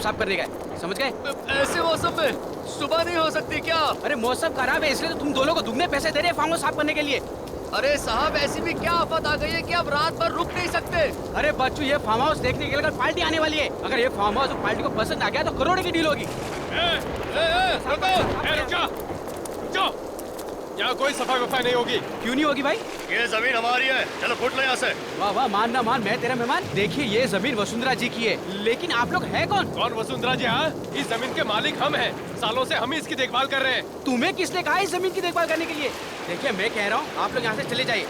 साफ करने गए, समझ गए? ऐसे मौसम में सुबह नहीं हो सकती क्या? अरे मौसम खराब है इसलिए तो तुम दोनों को दुगने पैसे दे रहे हैं फार्म हाउस साफ करने के लिए। अरे साहब, ऐसी भी क्या आफत आ गई है कि अब रात भर रुक नहीं सकते? अरे बच्चू, ये फार्म हाउस देखने के लिए कल पार्टी आने वाली है। अगर ये फार्म हाउस पार्टी को पसंद आ गया तो करोड़ की डील होगी। रुक जाओ, यहाँ कोई सफाई वफाई नहीं होगी। क्यों नहीं होगी भाई? ये जमीन हमारी है, चलो फुट लो यहाँ से। वाह वाह, मान ना मान, मैं तेरा मेहमान। देखिए ये जमीन वसुंधरा जी की है, लेकिन आप लोग हैं कौन? कौन वसुंधरा जी? हाँ, इस जमीन के मालिक हम हैं। सालों से हम ही इसकी देखभाल कर रहे हैं। तुम्हें किसने कहा इस जमीन की देखभाल करने के लिए? देखिए मैं कह रहा हूँ आप लोग यहाँ से चले जाइए,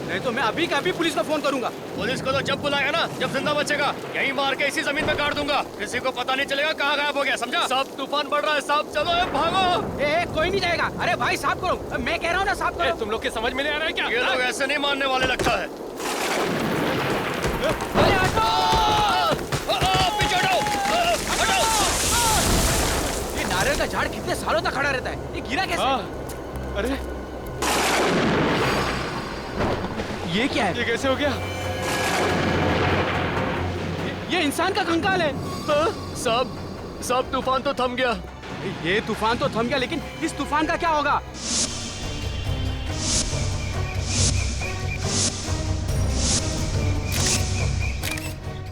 नहीं तो मैं अभी का अभी पुलिस को फोन करूंगा। पुलिस को तो जब बुलाएगा ना, जब जिंदा बचेगा, यहीं मार के इसी जमीन में गाड़ दूंगा। किसी को पता नहीं चलेगा कहाँ गायब हो गया, समझा? सब तूफान बढ़ रहा है साहब, चलो भागो। कोई नहीं जाएगा। अरे भाई साफ करो, मैं कह रहा हूँ ना साफ करो। तुम लोग के समझ में नहीं आ रहा है क्या? ये लोग ऐसे नहीं मानने वाले लगता है। अरे हटो! पीछे हटो, हटो। ये नारियल का झाड़ कितने सालों तक खड़ा रहता है, ये गिरा कैसे? अरे ये क्या है? ये कैसे हो गया? ये इंसान का कंकाल है। सब तूफान तो थम गया। ये तूफान तो थम गया, लेकिन इस तूफान का क्या होगा?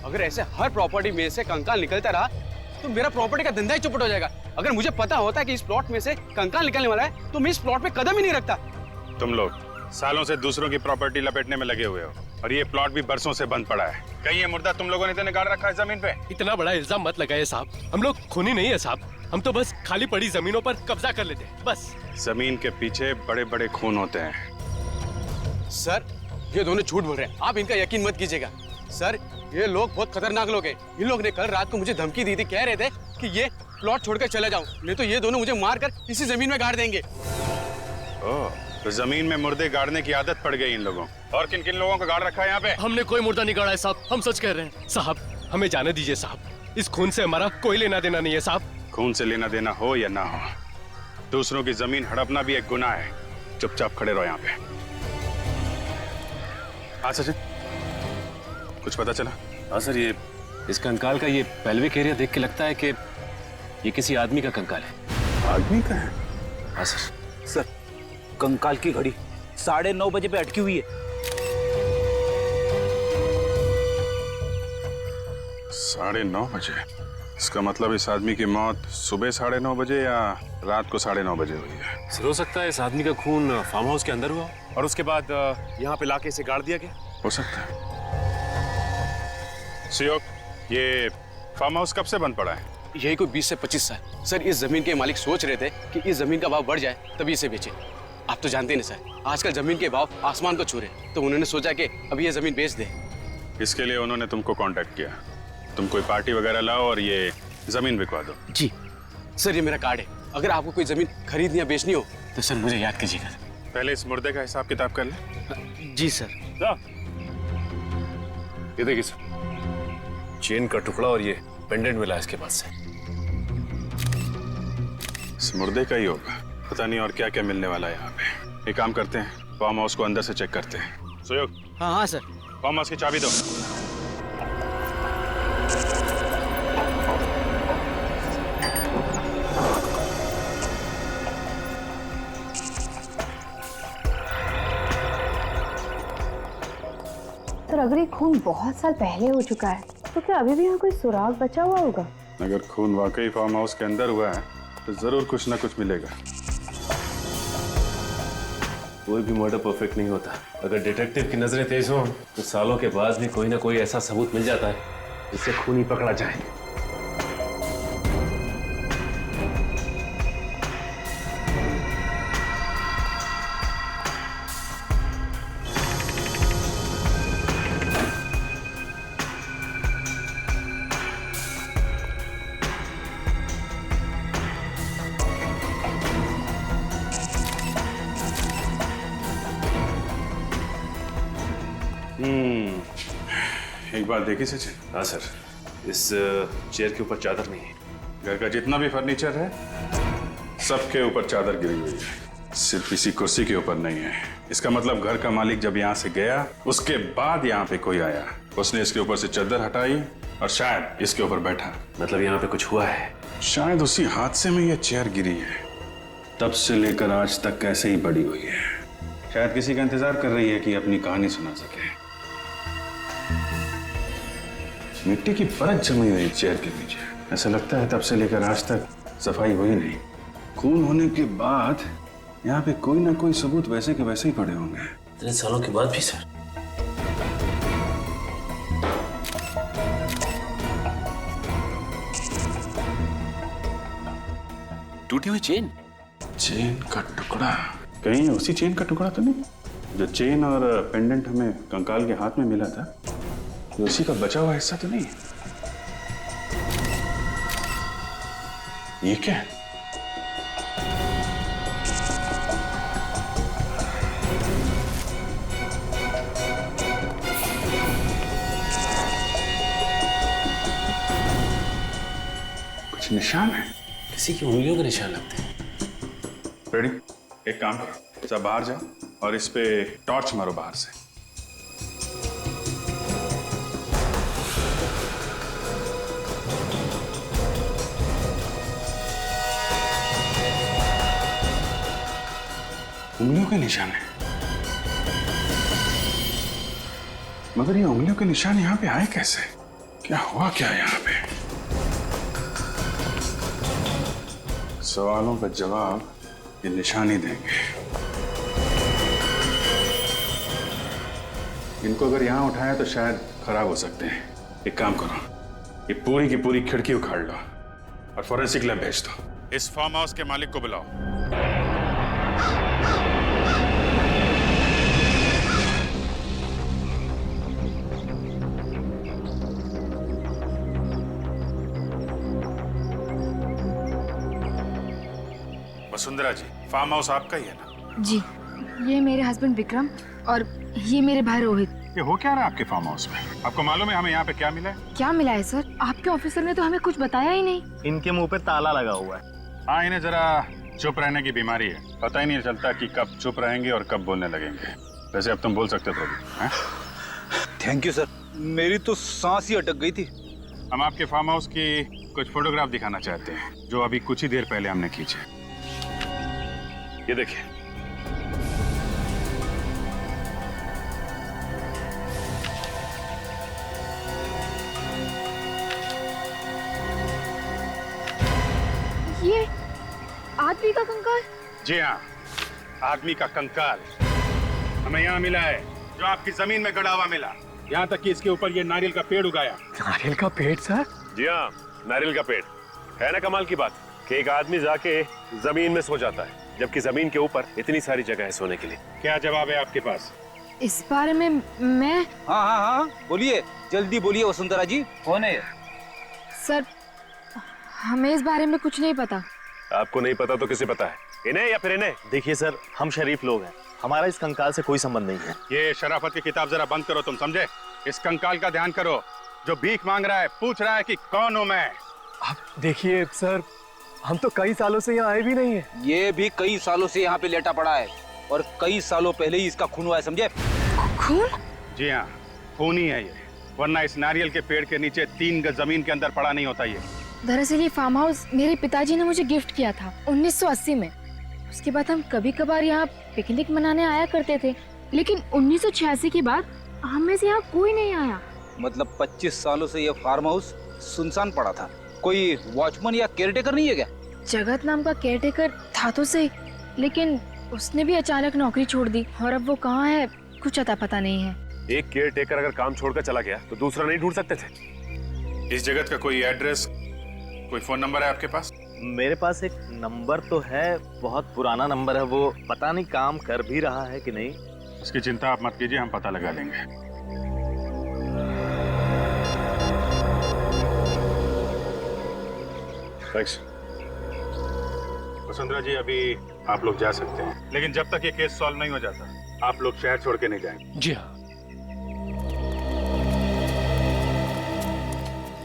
अगर ऐसे हर प्रॉपर्टी में से कंकाल निकलता रहा तो मेरा प्रॉपर्टी का धंधा ही चौपट हो जाएगा। अगर मुझे पता होता है कि इस प्लॉट में से कंकाल निकलने वाला है तो मैं इस प्लॉट पे कदम ही नहीं रखता। तुम लोग सालों से दूसरों की प्रॉपर्टी लपेटने में लगे हुए हो और ये प्लॉट भी बरसों से बंद पड़ा है। कहीं ये मुर्दा तुम लोगों ने तो निकाल रखा है जमीन पे? इतना बड़ा इल्जाम मत लगाइए साहब, हम लोग खूनी नहीं है साहब। हम तो बस खाली पड़ी जमीनों पर कब्जा कर लेते हैं बस। जमीन के पीछे बड़े बड़े खून होते हैं। सर ये दोनों झूठ बोल रहे हैं, आप इनका यकीन मत कीजिएगा। सर ये लोग बहुत खतरनाक लोग हैं। इन लोग ने कल रात को मुझे धमकी दी थी, कह रहे थे कि ये प्लॉट छोड़कर चले जाऊं, नहीं तो ये दोनों मुझे मारकर इसी जमीन में गाड़ देंगे। ओह, तो जमीन में मुर्दे गाड़ने की आदत पड़ गई इन लोगों। और किन किन लोगों को गाड़ रखा है यहाँ पे? हमने कोई मुर्दा नहीं गाड़ा है साहब, हम सच कह रहे हैं। साहब हमें जाने दीजिए साहब, इस खून से हमारा कोई लेना देना नहीं है साहब। खून से लेना देना हो या ना हो, दूसरों की जमीन हड़पना भी एक गुनाह है। चुपचाप खड़े रहो यहाँ पे। हाँ सचिन, कुछ पता चला? हाँ सर, ये इस कंकाल का ये पेल्विक एरिया देख के लगता है कि ये किसी आदमी का कंकाल है। आदमी का है? हाँ सर। सर कंकाल की घड़ी 9:30 बजे पे अटकी हुई है। 9:30 बजे? इसका मतलब इस आदमी की मौत सुबह 9:30 बजे या रात को 9:30 बजे हुई है। सर हो सकता है इस आदमी का खून फार्म हाउस के अंदर हुआ और उसके बाद यहाँ पे लाके इसे गाड़ दिया गया। हो सकता है। सुयोग, ये फार्म हाउस कब से बंद पड़ा है? यही कोई 20 से 25 साल। सर इस जमीन के मालिक सोच रहे थे कि इस जमीन का भाव बढ़ जाए तभी इसे बेचे। आप तो जानते नहीं सर, आजकल जमीन के भाव आसमान को छू रहे, तो उन्होंने सोचा कि अब ये जमीन बेच दे। इसके लिए उन्होंने तुमको कांटेक्ट किया। तुम कोई पार्टी वगैरह लाओ और ये जमीन बिकवा दो। जी सर, ये मेरा कार्ड है। अगर आपको कोई जमीन खरीदनी या बेचनी हो तो सर मुझे याद कीजिएगा। पहले इस मुर्दे का हिसाब किताब कर ले। जी सर। ये देखिए सर, चेन का टुकड़ा और ये पेंडेंट मिला इसके पास से। इस मुर्दे का ही होगा, पता नहीं और क्या क्या मिलने वाला है यहाँ पे। एक काम करते हैं, फार्म हाउस को अंदर से चेक करते हैं। सुयोग, हाँ हाँ सर। फार्म हाउस की चाबी दो। सर अगर ये खून बहुत साल पहले हो चुका है तो क्या अभी भी यहाँ कोई सुराग बचा हुआ होगा? अगर खून वाकई फार्म हाउस के अंदर हुआ है तो जरूर कुछ ना कुछ मिलेगा। कोई भी मर्डर परफेक्ट नहीं होता। अगर डिटेक्टिव की नजरें तेज हों तो सालों के बाद भी कोई ना कोई ऐसा सबूत मिल जाता है जिससे खूनी पकड़ा जाए। एक बात देखी सचिन? हाँ सर, इस चेयर के ऊपर चादर नहीं है। घर का जितना भी फर्नीचर है सबके ऊपर चादर गिरी हुई है, सिर्फ इसी कुर्सी के ऊपर नहीं है। इसका मतलब घर का मालिक जब यहाँ से गया उसके बाद यहाँ पे कोई आया, उसने इसके ऊपर से चादर हटाई और शायद इसके ऊपर बैठा। मतलब यहाँ पे कुछ हुआ है? शायद उसी हादसे में ये चेयर गिरी है, तब से लेकर आज तक कैसे ही पड़ी हुई है। शायद किसी का इंतजार कर रही है कि अपनी कहानी सुना सके। मिट्टी की परत जमी हुई चेयर के नीचे, ऐसा लगता है तब से लेकर आज तक सफाई हुई नहीं। खून होने के बाद यहाँ पे कोई ना कोई सबूत वैसे के वैसे ही पड़े होंगे। इतने सालों के बाद भी सर? टूटी हुई चेन? चेन का टुकड़ा? कहीं उसी चेन का टुकड़ा तो नहीं जो चेन और पेंडेंट हमें कंकाल के हाथ में मिला था? ये उसी का बचा हुआ हिस्सा तो नहीं? ये क्या है? कुछ निशान है? किसी की उंगलियों के निशान लगते हैं। रेडी? एक काम करो, सब बाहर जाओ और इस पे टॉर्च मारो बाहर से। उंगलियों के निशान है, मगर ये उंगलियों के निशान यहाँ पे आए कैसे? क्या हुआ क्या यहाँ पे? सवालों का जवाब ये निशान ही देंगे। इनको अगर यहाँ उठाया तो शायद खराब हो सकते हैं। एक काम करो, ये पूरी की पूरी खिड़की उखाड़ लो और फॉरेंसिक लैब भेज दो। इस फार्म हाउस के मालिक को बुलाओ। वसुंधरा जी, फार्म हाउस आपका ही है ना? जी, ये मेरे हस्बैंड विक्रम और ये मेरे भाई रोहित। ये हो क्या रहा है आपके फार्म हाउस में? आपको मालूम है हमें यहाँ पे क्या मिला है? क्या मिला है सर? आपके ऑफिसर ने तो हमें कुछ बताया ही नहीं। इनके मुंह पे ताला लगा हुआ है। हाँ, इन्हें जरा चुप रहने की बीमारी है। पता ही नहीं चलता कि कब चुप रहेंगे और कब बोलने लगेंगे। वैसे अब तुम बोल सकते हो प्रभु। थैंक यू सर, मेरी तो सांस ही अटक गई थी। हम आपके फार्म हाउस की कुछ फोटोग्राफ दिखाना चाहते हैं जो अभी कुछ ही देर पहले हमने खींचे। ये देखिए। ये आदमी का कंकाल? जी हाँ, आदमी का कंकाल हमें यहाँ मिला है, जो आपकी जमीन में गड़ा हुआ मिला। यहाँ तक कि इसके ऊपर ये नारियल का पेड़ उगाया। नारियल का पेड़ सर? जी हाँ, नारियल का पेड़। है ना कमाल की बात कि एक आदमी जाके जमीन में सो जाता है, जबकि जमीन के ऊपर इतनी सारी जगह है सोने के लिए। क्या जवाब है आपके पास? इस बारे में मैं... हाँ, बोलिए, जल्दी बोलिए वसुंधरा जी, कौन है? सर, हमें इस बारे में कुछ नहीं पता। आपको नहीं पता तो किसे पता है? इन्हें या फिर इन्हें? देखिए सर, हम शरीफ लोग हैं, हमारा इस कंकाल से कोई संबंध नहीं है। ये शराफत की किताब जरा बंद करो, तुम समझे? इस कंकाल का ध्यान करो जो भीख मांग रहा है, पूछ रहा है कि कौन हूं मैं। आप देखिए सर, हम तो कई सालों से यहाँ आए भी नहीं है। ये भी कई सालों से यहाँ पे लेटा पड़ा है और कई सालों पहले ही इसका खून हुआ है, समझे? खून? जी हाँ, खून ही है ये, वरना इस नारियल के पेड़ के नीचे 3 गज जमीन के अंदर पड़ा नहीं होता ये। दरअसल ये फार्म हाउस मेरे पिताजी ने मुझे गिफ्ट किया था 1980 में। उसके बाद हम कभी कभार यहाँ पिकनिक मनाने आया करते थे, लेकिन 1986 के बाद हम में से यहाँ कोई नहीं आया। मतलब 25 सालों से ये फार्म हाउस सुनसान पड़ा था। कोई वॉचमैन या केयरटेकर नहीं है क्या? जगत नाम का केयरटेकर था तो सही, लेकिन उसने भी अचानक नौकरी छोड़ दी और अब वो कहाँ है कुछ अता पता नहीं है। एक केयर टेकर अगर काम छोड़कर चला गया तो दूसरा नहीं ढूंढ सकते थे? इस जगत का कोई एड्रेस, कोई फोन नंबर है आपके पास? मेरे पास एक नंबर तो है, बहुत पुराना नंबर है, वो पता नहीं काम कर भी रहा है कि नहीं। इसकी चिंता आप मत कीजिए, हम पता लगा लेंगे। थैंक्स। वसुंधरा जी, अभी आप लोग जा सकते हैं, लेकिन जब तक ये केस सॉल्व नहीं हो जाता आप लोग शहर छोड़ के नहीं जाएंगे। जी हाँ।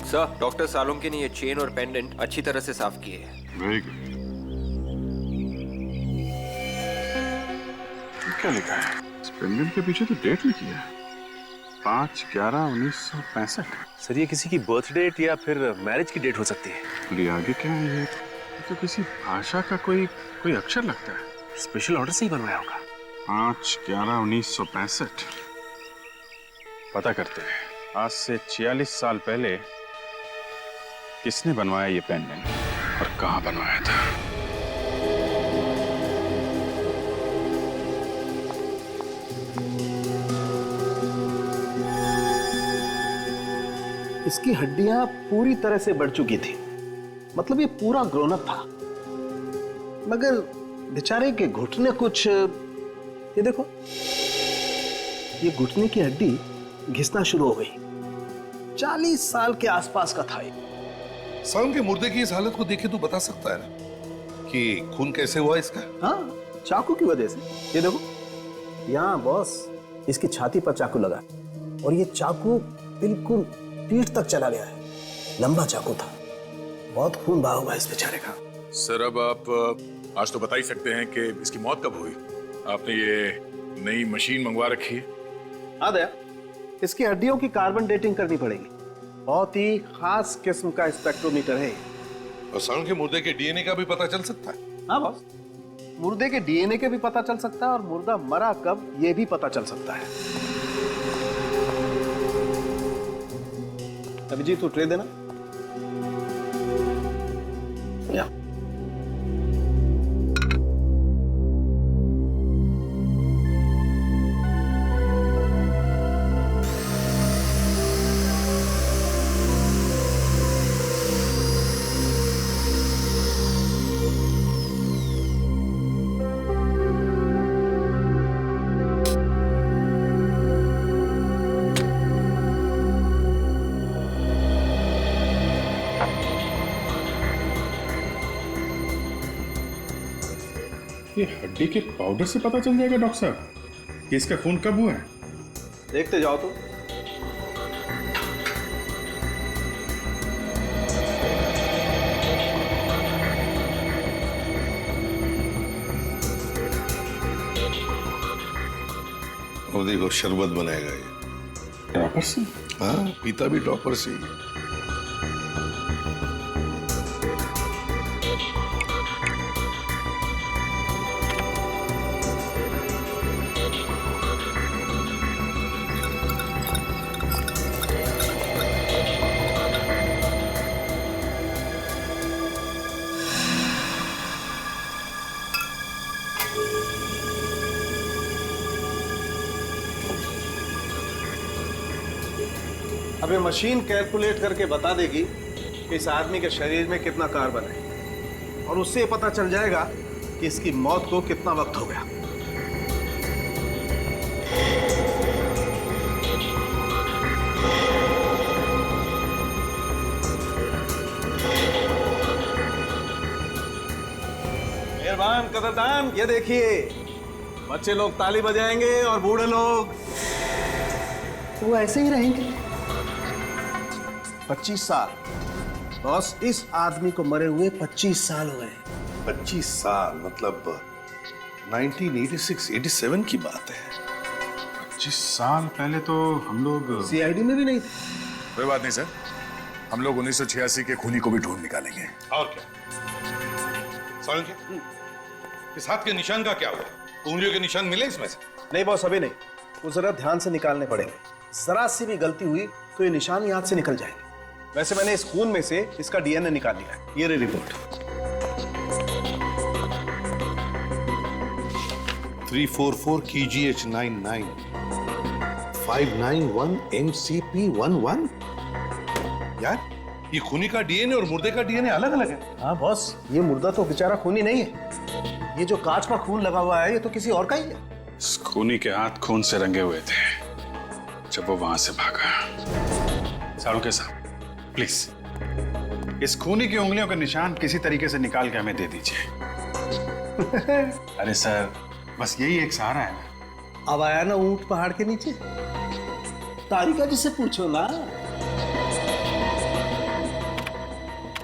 सर, डॉक्टर सालोंकी ने ये चेन और पेंडेंट अच्छी तरह से साफ किए हैं। Very good. क्या लिखा है? इस पेंडेंट के पीछे तो डेट लिखी है। 5/11/1965। सर ये किसी की बर्थ डेट या फिर मैरिज की डेट हो सकती है। बोलिए आगे क्या है ये? तो किसी भाषा का कोई अक्षर लगता है। स्पेशल ऑर्डर से ही बनवाया होगा। 5/11/1965। पता करते हैं आज से 46 साल पहले किसने बनवाया ये पेंडेंट और कहाँ बनवाया था। इसकी हड्डियां पूरी तरह से बढ़ चुकी थी, मतलब ये पूरा ग्रोन अप था, मगर बेचारे के घुटने कुछ, ये देखो, ये घुटने की हड्डी घिसना शुरू हो गई। 40 साल के आसपास का था ये। सालम के मुर्दे की इस हालत को देखे तो बता सकता है ना कि खून कैसे हुआ इसका? हाँ, चाकू की वजह से। ये देखो, यहाँ बॉस इसकी छाती पर चाकू लगा और ये चाकू बिल्कुल पीठ तक चला गया है। लंबा चाकू था, बहुत खून बहा हुआ है इस बेचारे का। सर अब आप आज तो बता ही सकते हैं कि इसकी मौत कब हुई? आपने ये नई मशीन मंगवा रखी है। हाँ दया, इसकी हड्डियों की कार्बन डेटिंग करनी पड़ेगी। बहुत ही खास किस्म का स्पेक्ट्रोमीटर है। और सालम के मुर्दे के डीएनए का भी पता चल सकता है? हाँ बॉस, मुर्दे के डीएनए के भी पता चल सकता है और मुर्दा मरा कब ये भी पता चल सकता है। अभिजीत तू ट्रे देना। या। ये हड्डी के पाउडर से पता चल जाएगा डॉक्टर साहब कि इसका खून कब हुआ है? देखते जाओ तो। और देखो शरबत बनाएगा ये। ड्रॉपर से? हाँ, पीता भी ड्रॉपर से ही। अब ये मशीन कैलकुलेट करके बता देगी कि इस आदमी के शरीर में कितना कार्बन है और उससे पता चल जाएगा कि इसकी मौत को कितना वक्त हो गया। मेहरबान कदरदान, ये देखिए, बच्चे लोग ताली बजाएंगे और बूढ़े लोग वो ऐसे ही रहेंगे। 25 साल बॉस, इस आदमी को मरे हुए 25 साल हुए। 25 साल मतलब 1986-87 की बात है। 25 साल पहले तो हम लोग सीआईडी में भी नहीं थे। कोई बात नहीं सर, हम लोग 1986 के खूनी को भी ढूंढ निकालेंगे। और क्या सालम के इस हाथ के निशान का क्या हुआ? उंगलियों के निशान मिले इसमें से? नहीं बॉस, अभी नहीं, वो जरा ध्यान से निकालने पड़ेंगे। जरा सी भी गलती हुई तो ये निशान ही हाथ से निकल जाएंगे। वैसे मैंने इस खून में से इसका डीएनए निकाल लिया है। ये रही रिपोर्ट। 344 KGH99 591 MCP11। यार ये खूनी का डीएनए और मुर्दे का डीएनए अलग अलग है। हाँ बॉस, ये मुर्दा तो बेचारा खूनी नहीं है। ये जो कांच का खून लगा हुआ है ये तो किसी और का ही है। इस खूनी के हाथ खून से रंगे हुए थे जब वो वहां से भागा। सालुंके साहब प्लीज इस खूनी की उंगलियों के निशान किसी तरीके से निकाल के हमें दे दीजिए। अरे सर, बस यही एक सहारा है ना। अब आया ना ऊंट पहाड़ के नीचे, तारिका जी से पूछो ना।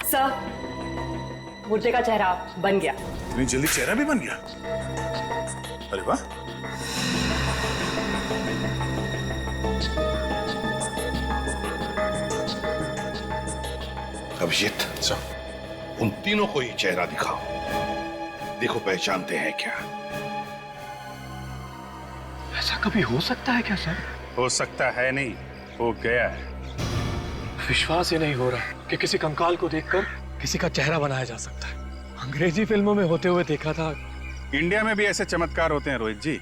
सर, मुर्दे का चेहरा बन गया। इतनी जल्दी चेहरा भी बन गया? अरे वाह। अभिजीत, उन तीनों को ही चेहरा दिखाओ, देखो पहचानते हैं क्या। ऐसा कभी हो सकता है क्या सर? हो सकता है नहीं, हो गया है। विश्वास ही नहीं हो रहा कि किसी कंकाल को देखकर किसी का चेहरा बनाया जा सकता है। अंग्रेजी फिल्मों में होते हुए देखा था। इंडिया में भी ऐसे चमत्कार होते हैं रोहित जी।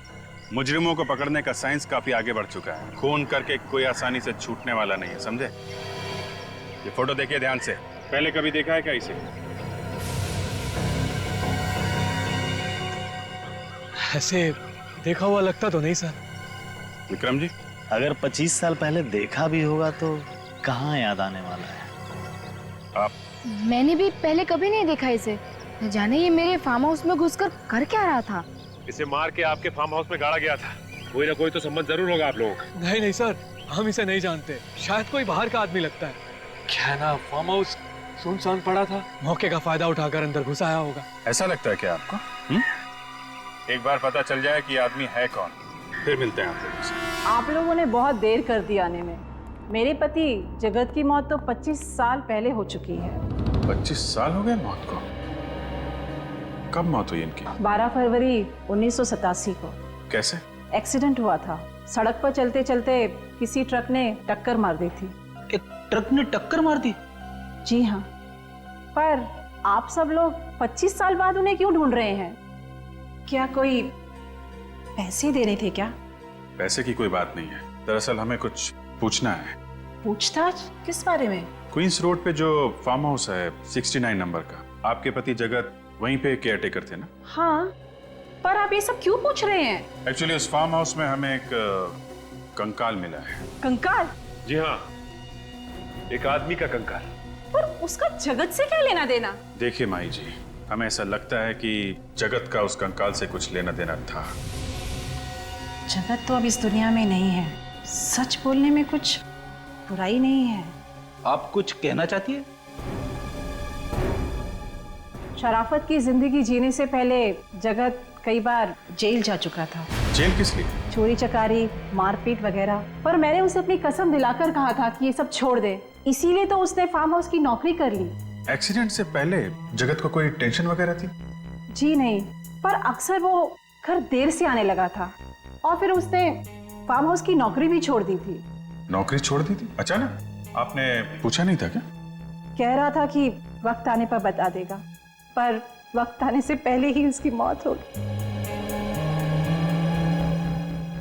मुजरिमों को पकड़ने का साइंस काफी आगे बढ़ चुका है। खून करके कोई आसानी से छूटने वाला नहीं है, समझे? ये फोटो देखिए ध्यान से। पहले कभी देखा है क्या इसे? ऐसे देखा हुआ लगता तो नहीं सर। विक्रम जी, अगर 25 साल पहले देखा भी होगा तो कहाँ याद आने वाला है? आप? मैंने भी पहले कभी नहीं देखा इसे। न जाने ये मेरे फार्म हाउस में घुसकर कर क्या रहा था। इसे मार के आपके फार्म हाउस में गाड़ा गया था। कोई ना कोई तो संबंध जरूर होगा आप लोगों का। नहीं नहीं सर, हम इसे नहीं जानते। शायद कोई बाहर का आदमी लगता है। क्या है ना, फार्म हाउस सुनसान पड़ा था, मौके का फायदा उठाकर अंदर घुस आया होगा। ऐसा लगता है क्या आपको? एक बार पता चल जाए कि आदमी है कौन, फिर मिलते हैं आप लोगों से। आप लोगों ने बहुत देर कर दी आने में। मेरे पति जगत की मौत तो 25 साल पहले हो चुकी है। 25 साल हो गए मौत को? कब मौत हुई इनकी? 12 फरवरी 1987 को। कैसे? एक्सीडेंट हुआ था। सड़क पर चलते चलते किसी ट्रक ने टक्कर मार दी थी। एक ट्रक ने टक्कर मार दी? जी हाँ। पर आप सब लोग 25 साल बाद उन्हें क्यों ढूंढ रहे हैं? क्या कोई पैसे देने थे क्या? पैसे की कोई बात नहीं है। दरअसल हमें कुछ पूछना है। पूछताछ किस बारे में? क्वींस रोड पे जो फार्म हाउस है 69 नंबर का, आपके पति जगत वहीं पे केयर टेकर थे ना? हाँ, पर आप ये सब क्यों पूछ रहे हैं? एक्चुअली उस फार्म हाउस में हमें एक कंकाल मिला है। कंकाल? जी हाँ, एक आदमी का कंकाल। पर उसका जगत से क्या लेना देना? देखिए माई जी, हमें ऐसा लगता है कि जगत का उस कंकाल से कुछ लेना देना था। जगत तो अब इस दुनिया में नहीं है। सच बोलने में कुछ बुराई नहीं है। आप कुछ कहना चाहती है? शराफत की जिंदगी जीने से पहले जगत कई बार जेल जा चुका था। जेल किस लिए? चोरी चकारी, मारपीट वगैरह। पर मैंने उसे अपनी कसम दिलाकर कहा था कि ये सब छोड़ दे। इसीलिए तो उसने फार्म हाउस की नौकरी कर ली। एक्सीडेंट से पहले जगत को कोई टेंशन वगैरह थी? जी नहीं, पर अक्सर वो घर देर से आने लगा था और फिर उसने फार्म हाउस की नौकरी भी छोड़ दी थी। नौकरी छोड़ दी थी अचानक? आपने पूछा नहीं था क्या? कह रहा था कि वक्त आने पर बता देगा, पर वक्त आने से पहले ही उसकी मौत हो गई।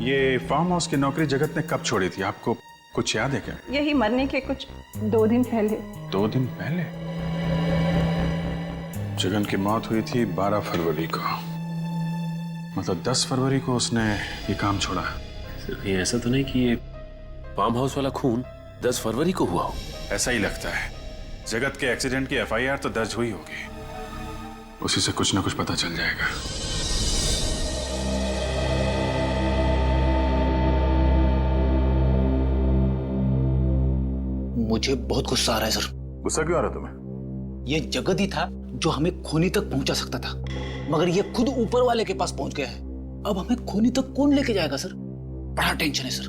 ये फार्म हाउस की नौकरी जगत ने कब छोड़ी थी, आपको कुछ याद है क्या? यही मरने के कुछ 2 दिन पहले। 2 दिन पहले? जगन की मौत हुई थी 12 फरवरी को, मतलब 10 फरवरी को उसने ये काम छोड़ा। सिर्फ ये ऐसा तो नहीं कि ये फार्म हाउस वाला खून 10 फरवरी को हुआ हो? ऐसा ही लगता है। जगत के एक्सीडेंट की FIR तो दर्ज हुई होगी, उसी से कुछ ना कुछ पता चल जाएगा। मुझे बहुत गुस्सा आ रहा है सर। गुस्सा क्यों आ रहा तुम्हें? ये जगत ही था जो हमें खूनी तक पहुंचा सकता था, मगर ये खुद ऊपर वाले के पास पहुंच गया है। अब हमें खूनी तक कौन लेके जाएगा सर? बड़ा टेंशन है सर।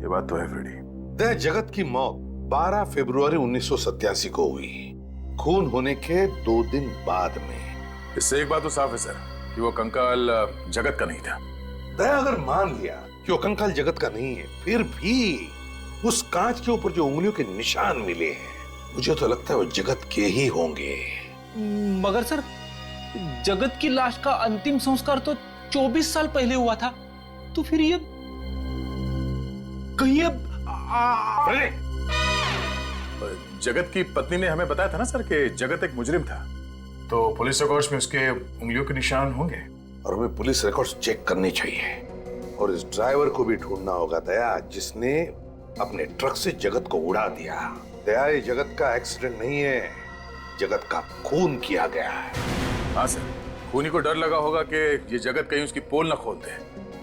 ये बात तो है फ्रेडी। तय जगत की मौत 12 फरवरी 1987 को हुई, खून होने के 2 दिन बाद में। इससे एक बात तो साफ है सर कि वो कंकाल जगत का नहीं था। तय अगर मान लिया कि वो कंकाल जगत का नहीं है, फिर भी उस कांच के ऊपर जो उंगलियों के निशान मिले हैं, मुझे तो लगता है वो जगत के ही होंगे। मगर सर, जगत की लाश का अंतिम संस्कार तो 24 साल पहले हुआ था, तो फिर ये कहीं जगत की पत्नी ने हमें बताया था ना सर कि जगत एक मुजरिम था, तो पुलिस रिकॉर्ड्स में उसके उंगलियों के निशान होंगे। और हमें पुलिस रिकॉर्ड्स चेक करने चाहिए, और इस ड्राइवर को भी ढूंढना होगा दया, जिसने अपने ट्रक से जगत को उड़ा दिया। दया, ये जगत का एक्सीडेंट नहीं है, जगत का खून किया गया है। हाँ सर, खूनी को डर लगा होगा कि ये जगत कहीं उसकी पोल न खोल दे,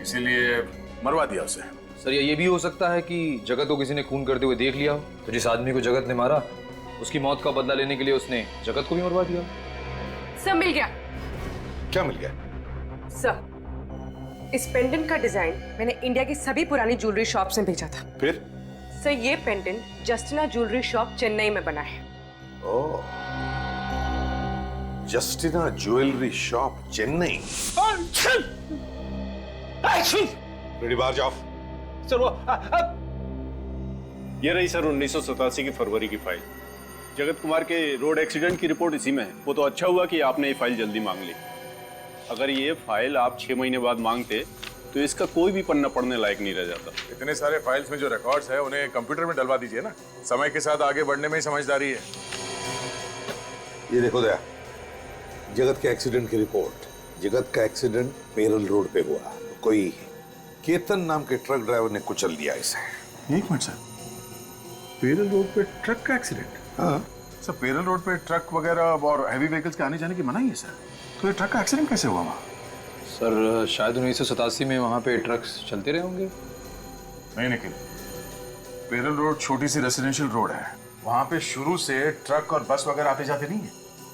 इसीलिए मरवा दिया उसे। सर, ये भी हो सकता है कि जगत को किसी ने खून करते हुए देख लिया हो, तो जिस आदमी को जगत ने मारा उसकी मौत का बदला लेने के लिए उसने जगत को भी मरवा दिया। सर, मिल गया। क्या मिल गया? सर, इस पेंडेंट का डिजाइन मैंने इंडिया की सभी पुरानी ज्वेलरी शॉप्स में भेजा था। फिर? सर, ये pendant Justina jewellery shop Chennai में बना है, oh, Justina jewellery shop, Chennai. Ready, बाहर जाओ। सर वो ये रही सर 1987 की फरवरी की फाइल। जगत कुमार के रोड एक्सीडेंट की रिपोर्ट इसी में है। वो तो अच्छा हुआ कि आपने ये फाइल जल्दी मांग ली। अगर ये फाइल आप 6 महीने बाद मांगते तो इसका कोई भी पन्ना पढ़ने लायक नहीं रह जाता। इतने सारे फाइल्स में जो रिकॉर्ड्स है उन्हें कंप्यूटर में डलवा दीजिए ना। समय के साथ आगे बढ़ने में ही समझदारी है। ये देखो दया, जगत के एक्सीडेंट की रिपोर्ट। जगत का एक्सीडेंट पेरल रोड पे हुआ। कोई केतन नाम के ट्रक ड्राइवर ने कुचल दिया इसे। एक मिनट सर, पेरल रोड पे ट्रक का एक्सीडेंट? हाँ सर, पेरल रोड पे ट्रक वगैरह और हैवी व्हीकल्स के आने जाने की मनाही है सर। तो ये ट्रक का एक्सीडेंट कैसे हुआ वहाँ? सर शायद 1987 में वहाँ पे ट्रक्स चलते रहे होंगे। नहीं निखिल, पेरल रोड छोटी सी रेसिडेंशियल रोड है। वहाँ पे शुरू से ट्रक और बस वगैरह आते जाते नहीं है।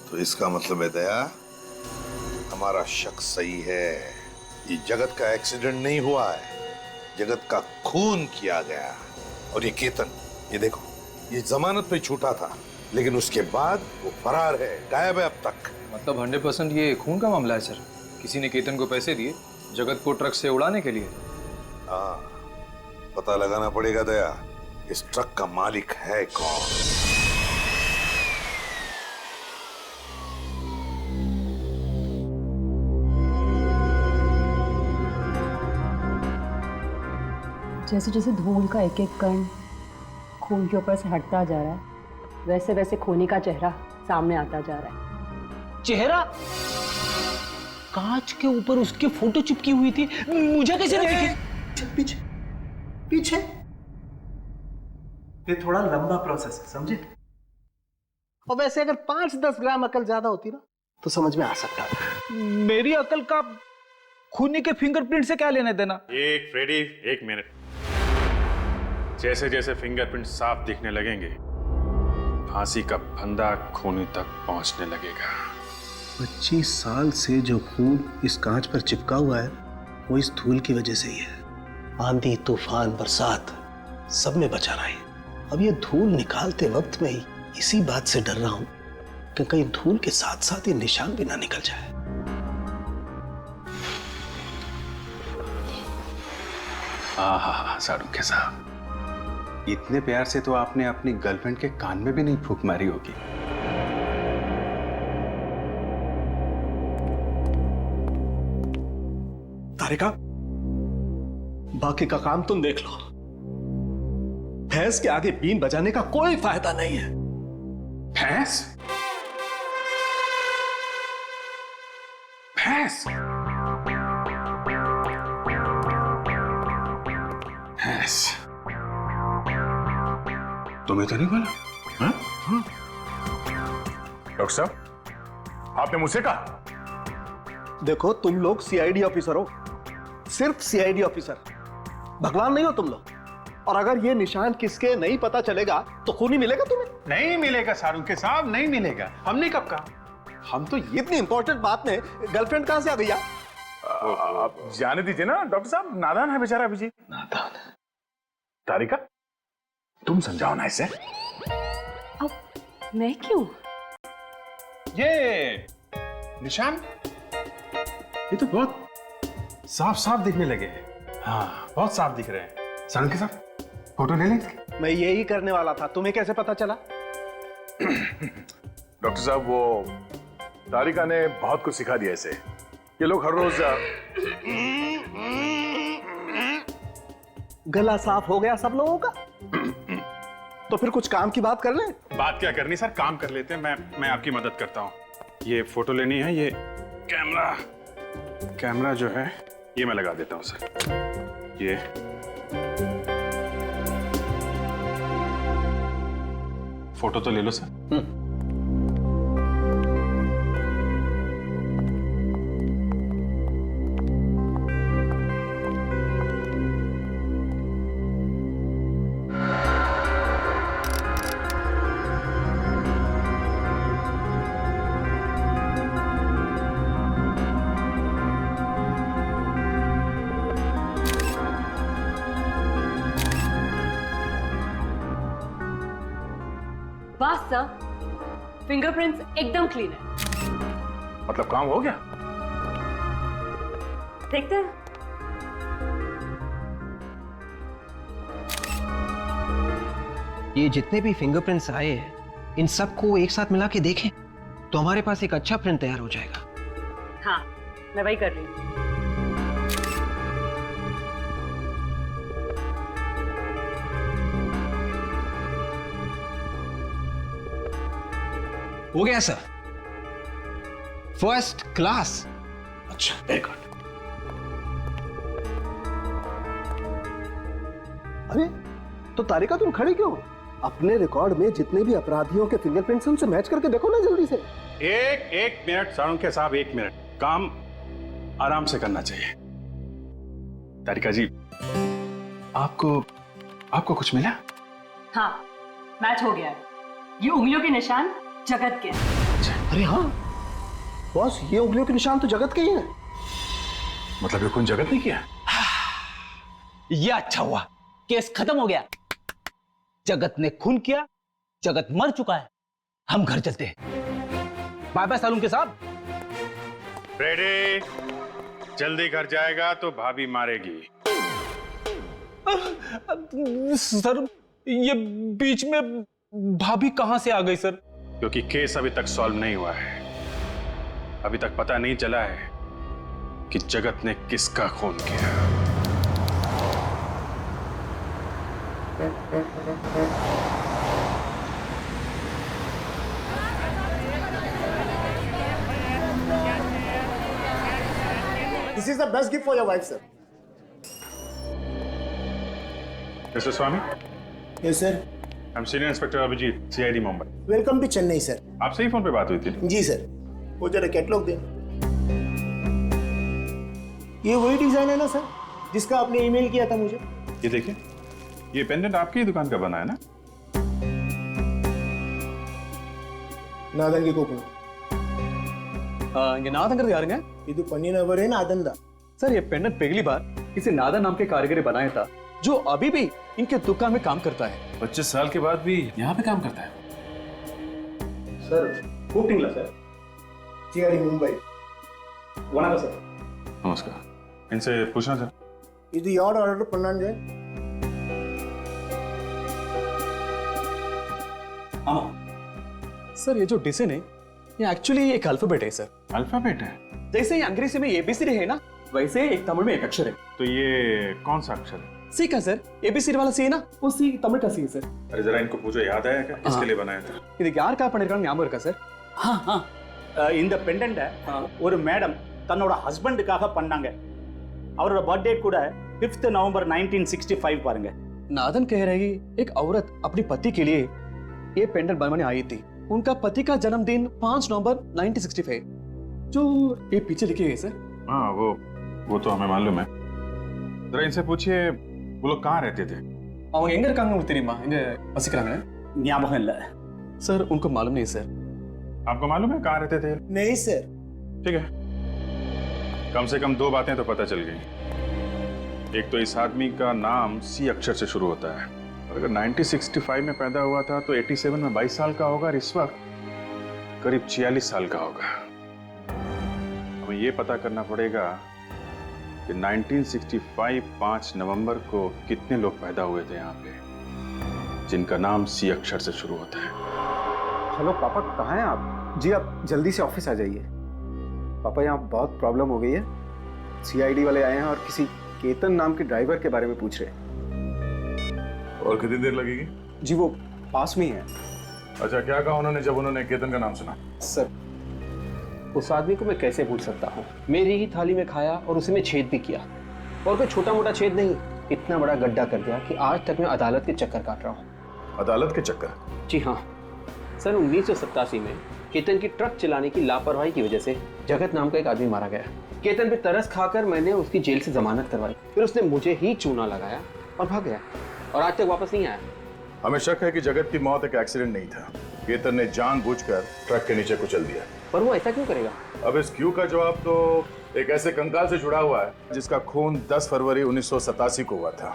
तो इसका मतलब है दया, हमारा शक सही है। ये जगत का एक्सीडेंट नहीं हुआ है, जगत का खून किया गया। और ये केतन, ये देखो, ये जमानत पे छूटा था, लेकिन उसके बाद वो फरार है, गायब है अब तक। मतलब 100% ये खून का मामला है सर। किसी ने केतन को पैसे दिए जगत को ट्रक से उड़ाने के लिए। हाँ, पता लगाना पड़ेगा दया, इस ट्रक का मालिक है कौन। जैसे जैसे धूल का एक एक कण खून के ऊपर से हटता जा रहा है, वैसे वैसे खूनी का चेहरा सामने आता जा रहा है। चेहरा? कांच के ऊपर उसकी फोटो चिपकी हुई थी, मुझे कैसे नहीं दिखी? पीछे पीछे। ये थोड़ा लंबा प्रोसेस है, समझे? और वैसे अगर 5-10 ग्राम अकल ज्यादा होती ना तो समझ में आ सकता था। मेरी अकल का खूनी के फिंगरप्रिंट से क्या लेने देना? एक फ्रेडी, एक मिनट। जैसे जैसे फिंगरप्रिंट साफ दिखने लगेंगे, फांसी का फंदा खूनी तक पहुंचने लगेगा। 25 साल से जो खून इस कांच पर चिपका हुआ है वो इस धूल की वजह से ही है। आंधी, तूफान, बरसात सब में बचा रहा है। अब ये धूल निकालते वक्त में ही इसी बात से डर रहा हूं कि कहीं धूल के साथ साथ ये निशान भी ना निकल जाए। हाँ साड़ू साहब, इतने प्यार से तो आपने अपनी गर्लफ्रेंड के कान में भी नहीं फूंक मारी होगी। तारिका, बाकी का काम तुम देख लो। भैंस के आगे बीन बजाने का कोई फायदा नहीं है। भैंस? भैंस? भैंस? तुम्हें तो नहीं बोला? हाँ? डॉक्टर साहब, आपने मुझसे कहा? देखो, तुम लोग सीआईडी ऑफिसर हो, सिर्फ सीआईडी ऑफिसर, भगवान नहीं हो तुम लोग। और अगर ये निशान किसके नहीं पता चलेगा तो खूनी मिलेगा तुम्हें? नहीं मिलेगा सारुण के साहब, नहीं मिलेगा। हमने कब कहा? हम तो इतनी इंपॉर्टेंट बात में गर्लफ्रेंड कहां से आ गई? आप जाने दीजिए ना डॉक्टर साहब, नादान है बेचारा अभिजीत। नादान? तारिका, तुम समझाओ ना इसे। अब मैं क्यों? ये निशान ये तो बहुत साफ साफ दिखने लगे हैं। हाँ, बहुत साफ दिख रहे हैं। सारुण के साहब, फोटो ले लें? मैं यही करने वाला था, तुम्हें कैसे पता चला? डॉक्टर साहब, वो तारिका ने बहुत कुछ सिखा दिया इसे। ये लोग हर रोज गला साफ हो गया सब लोगों का? तो फिर कुछ काम की बात कर लें। बात क्या करनी सर, काम कर लेते हैं। मैं आपकी मदद करता हूँ। ये फोटो लेनी है, ये कैमरा जो है ये मैं लगा देता हूँ सर। ये फोटो तो ले लो सर। वाह सर, फिंगरप्रिंट्स एकदम क्लीन है। मतलब काम हो गया? देखते हैं। ये जितने भी फिंगरप्रिंट्स आए हैं इन सबको एक साथ मिला के देखें तो हमारे पास एक अच्छा प्रिंट तैयार हो जाएगा। हाँ, मैं वही कर रही हूँ। हो गया सर, फर्स्ट क्लास। अच्छा, वेरी गुड। अरे तो तारिका तुम खड़ी क्यों? अपने रिकॉर्ड में जितने भी अपराधियों के फिंगरप्रिंट्स हैं उनसे मैच करके देखो ना जल्दी से। एक मिनट साळुंखे साहब, एक मिनट। काम आराम से करना चाहिए। तारिका जी, आपको कुछ मिला? हाँ, मैच हो गया है। ये उंगलियों के निशान जगत के हैं। अरे हाँ बॉस, ये उंगलियों के निशान तो जगत के ही हैं। मतलब ये खून जगत ने किया? ये अच्छा हुआ, केस खत्म हो गया। जगत ने खून किया, जगत मर चुका है। हम घर चलते हैं। बाय बाय साळुंखे साहब। रेडी? जल्दी घर जाएगा तो भाभी मारेगी। सर, ये बीच में भाभी कहां से आ गई सर? क्योंकि केस अभी तक सॉल्व नहीं हुआ है। अभी तक पता नहीं चला है कि जगत ने किसका खून किया। This is the best gift for your wife, sir. Mr. Swami? Yes, sir. I'm Senior Inspector Abhijit, CID Mumbai. Welcome to Chennai, sir. आपसे ही फोन पे बात हुई थी? जी सर। वो जरा कैटलॉग दे। ये वही डिजाइन है ना सर, जिसका आपने ईमेल किया था मुझे? ये देखिए, ये पेंडेंट आपकी ही दुकान का बना है ना? नादंगी कोपन। ये नादंगर यारुंगा? ಇದು ಪನ್ನಿನವರೇ ನಾದಂದ। सर, ये पेंडेंट पहली बार किसी नादा नाम के कारीगर बनाया था, जो अभी भी इनके दुकान में काम करता है। 25 साल के बाद भी यहाँ पे काम करता है। सर, ಕೂಪಿಂಗ್ಲ ಸರ್। CID ಮುಂಬೈ। ವಣಕ ಸರ್। नमस्कार। इनसे पूछना सर। ಇದು ಯಾರು ಆರ್ಡರ್ ಪಣ್ಣಾಂಗೆ? हाँ सर, ये जो डिजाइन है ये एक्चुअली एक अल्फाबेट है सर। अल्फाबेट है? जैसे ही अंग्रेजी में ABCD है ना, वैसे एक तमिल में एक अक्षर है। तो ये कौन सा अक्षर है? सी का सर, ABCD वाला सी है ना, वो सी तमिल का सी है सर। अरे जरा इनको पूछो, याद आया क्या किसके लिए बनाया था? இது யாருக்கா பண்ணிருக்காங்க ஞாபகம் இருக்கா சார்? இந்த பெண்டன்ட்டை ஒரு மேடம் தன்னோட ஹஸ்பண்டுக்காக பண்ணாங்க. அவரோட बर्थडे கூட 5th नवंबर 1965 பாருங்க. नादन कह रही एक औरत अपने पति के लिए ये पेंडेंट बनवाने आई थी। उनका पति का जन्मदिन 5 नवंबर 1965, जो ये पीछे लिखे है सर। हाँ, वो तो हमें मालूम है। जरा इनसे पूछिए वो लोग कहाँ रहते थे? அவங்க எங்க இருக்காங்க உங்களுக்கு தெரியுமா? எங்க வசிக்கிறாங்க? ஞாபகம் இல்ல सर, उनको मालूम नहीं सर। आपको मालूम है कहाँ रहते थे? नहीं सर। ठीक है, कम से कम 2 बातें तो पता चल गई। एक तो इस आदमी का नाम C अक्षर से शुरू होता है। अगर 1965 में पैदा हुआ था तो 87 में 22 साल का होगा और इस वक्त करीब 46 साल का होगा। हमें ये पता करना पड़ेगा कि 1965 5 नवंबर को कितने लोग पैदा हुए थे यहाँ पे जिनका नाम C अक्षर से शुरू होता है। हेलो पापा, कहाँ हैं आप? जी आप जल्दी से ऑफिस आ जाइए। पापा, यहाँ बहुत प्रॉब्लम हो गई है। CID वाले आए हैं और किसी केतन नाम के ड्राइवर के बारे में पूछ रहे हैं। और कितनी देर लगेगी? जी वो पास में ही है। अच्छा, क्या कहा उन्होंने जब उन्होंने केतन का नाम सुना? सर, उस आदमी को मैं कैसे भूल सकता हूँ? मेरी ही थाली में खाया और उसी में छेद भी किया, और कोई छोटा मोटा छेद नहीं, इतना बड़ा गड्ढा कर दिया कि आज तक मैं अदालत के चक्कर काट रहा हूँ। अदालत के चक्कर? जी हाँ। सन 1987 में केतन की ट्रक चलाने की लापरवाही की वजह से जगत नाम का एक आदमी मारा गया। केतन पे तरस खाकर मैंने उसकी जेल से जमानत करवाई, फिर उसने मुझे ही चूना लगाया और भाग गया, और आज तक वापस नहीं आया। हमें शक है कि जगत की मौत एक एक्सीडेंट नहीं था। केतन ने जानबूझकर ट्रक के नीचे कुचल दिया। पर वो ऐसा क्यों करेगा? अब इस क्यों का जवाब तो एक ऐसे कंकाल से जुड़ा हुआ है जिसका खून 10 फरवरी 1987 को हुआ था,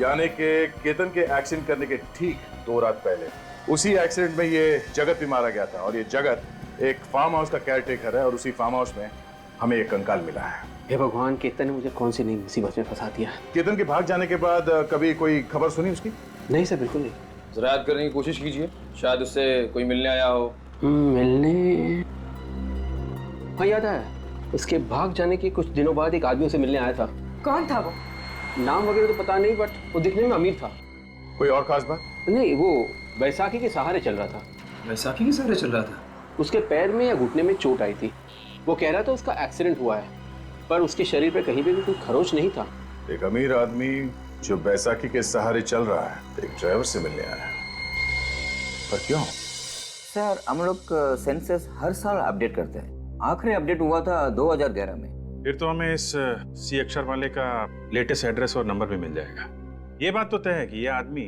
यानी कि केतन के एक्सीडेंट करने के ठीक 2 रात पहले उसी एक्सीडेंट में ये जगत भी मारा गया था और ये जगत एक फार्म हाउस का केयरटेकर है और उसी फार्म हाउस में हमें ये कंकाल मिला है। हे भगवान, केतन ने मुझे कौन सी नई मुसीबत में फंसा दिया। केतन के भाग जाने के बाद कभी कोई खबर सुनी उसकी? नहीं सर, बिल्कुल नहीं। जरा याद करने की कोशिश कीजिए, शायद उससे कोई मिलने आया हो। मिलने? हाँ याद है, उसके भाग जाने के कुछ दिनों बाद एक आदमी उसे मिलने आया था। कौन था वो? नाम वगैरह तो पता नहीं, बट वो दिखने में अमीर था। कोई और खास बात? नहीं, वो बैसाखी के सहारे चल रहा था। बैसाखी के सहारे चल रहा था? उसके पैर में या घुटने में चोट आई थी। वो कह रहा था उसका एक्सीडेंट हुआ है, पर उसके शरीर पे कहीं पे भी कोई खरोच नहीं था। एक अमीर आदमी जो बैसाखी के सहारे चल रहा है, एक ड्राइवर से मिलने आया है, पर क्यों? सर, हम लोग सेंसस हर साल अपडेट करते हैं। आखिरी अपडेट हुआ था 2011 में। फिर तो हमें इस सी अक्षर वाले का लेटेस्ट एड्रेस और नंबर भी मिल जाएगा। ये बात तो तय है कि ये आदमी,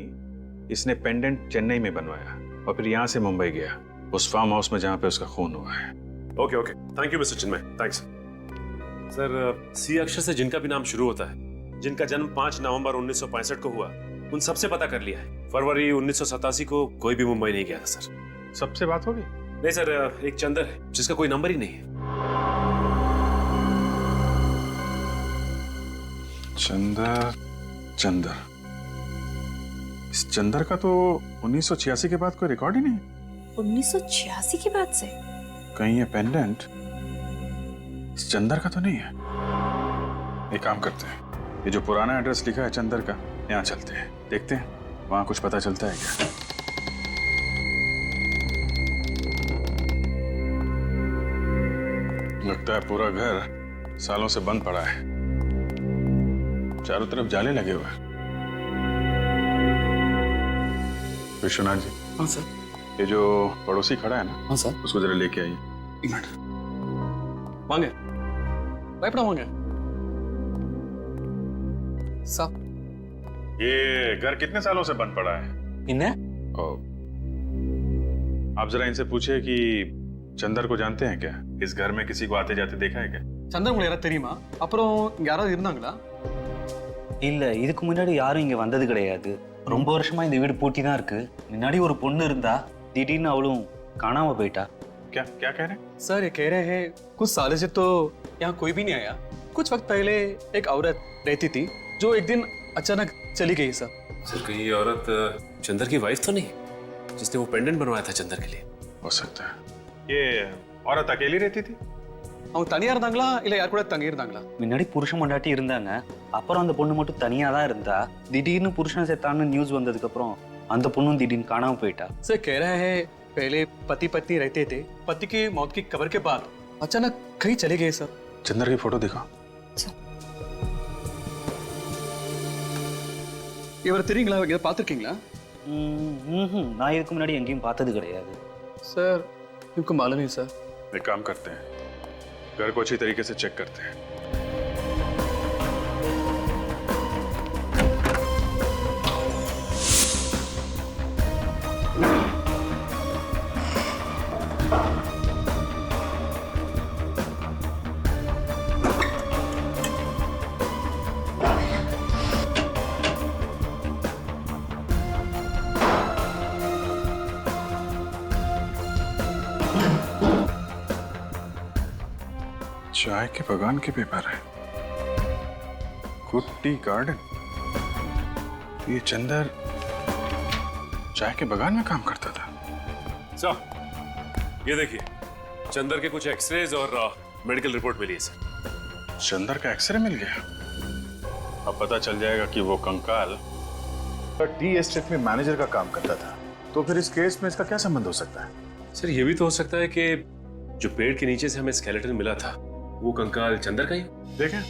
इसने पेंडेंट चेन्नई में बनवाया और फिर यहाँ से मुंबई गया, उस फार्म हाउस में जहाँ पे उसका खून हुआ है। Okay okay, thank you mister Chinmay, thanks. Sir, C अक्षर से जिनका भी नाम शुरू होता है, जिनका जन्म 5 नवंबर 1965 को हुआ, उन सबसे पता कर लिया है। फरवरी 1987 को कोई भी मुंबई नहीं गया था सर। सबसे बात होगी? नहीं सर, एक चंदर है जिसका कोई नंबर ही नहीं है। चंदर, इस चंदर का तो 1986 के बाद कोई रिकॉर्ड ही नहीं। 1986 के बाद से? कहीं ये पेंडेंट इस चंदर का तो नहीं है? एक काम करते हैं, ये जो पुराना एड्रेस लिखा है चंदर का, यहाँ चलते हैं, देखते हैं वहां कुछ पता चलता है क्या। लगता है पूरा घर सालों से बंद पड़ा है, चारों तरफ जाले लगे हुए हैं। विश्वनाथ जी। हाँ सर। ये जो पड़ोसी खड़ा है ना? हाँ सर। उसको जरा लेके आइए। एक मिनट। वांगे भयपड़ा वांगे साहब, ये घर कितने सालों से बंद पड़ा है? इन्हें? आप जरा इनसे पूछिए कि चंदर को जानते हैं क्या? इस घर में किसी को आते जाते देखा है क्या? चंदर मुझे यार தெரியுமா? அப்புறம் இங்க யாராவது இருந்தாங்களா? இல்ல, இதுக்கு முன்னாடி யாரும் இங்க வந்தது கிடையாது. ரொம்ப வருஷமா இந்த வீடு பூட்டி தான் இருக்கு. முன்னாடி ஒரு பொண்ணு இருந்தா, திடீர்னு அவளும் காணாம போயிட்டா. क्या क्या कह रहे हैं? सर, ये कह रहे हैं कुछ सालों से तो यहाँ कोई भी नहीं आया। कुछ वक्त पहले एक औरत रहती थी जो एक दिन अचानक चली गई सर। सर, कहीं ये औरत चंदर की वाइफ तो नहीं, जिसने वो पेंडेंट बनवाया था चंदर के लिए? हो सकता है। ये औरत अकेली रहती थी? அவங்க தனியா இருந்தாங்களா இல்ல யார் கூட தங்கி இருந்தாங்களா? முன்னாடி புருஷன் பொண்டாட்டி இருந்தாங்க. அப்புறம் அந்த பொண்ணு மட்டும் தனியா தான் இருந்தா. திடீர்னு புருஷன் செத்தான்னு நியூஸ் வந்ததுக்கு அப்புறம் அந்த பொண்ணும் திடீர்னு காணாம போயிட்டா। सर, कह रहे हैं पहले पति पत्नी रहते थे, पति की मौत की खबर के बाद अचानक कहीं चले गए सर। चंदर की फोटो दिखाओ। இவர் தெரியுங்களா? இங்க பார்த்திருக்கீங்களா? நான் இதுக்கு முன்னாடி எங்கேயும் பார்த்தது கிடையாது। सर, इनको मालूम नहीं सर। एक काम करते हैं, घर को अच्छी तरीके से चेक करते हैं। चाय के बगान के पेपर है, गुड टी गार्डन। ये चंदर चाय के बगान में काम करता था। ये देखिए, चंदर के कुछ एक्सरेज और मेडिकल रिपोर्ट मिली है सर। चंदर का एक्सरे मिल गया? अब पता चल जाएगा कि वो कंकाल टी एस्टेट में मैनेजर का काम करता था, तो फिर इस केस में इसका क्या संबंध हो सकता है? सर, ये भी तो हो सकता है कि जो पेड़ के नीचे से हमें स्केलेटन मिला था, वो कंकाल चंदर का ही। देखें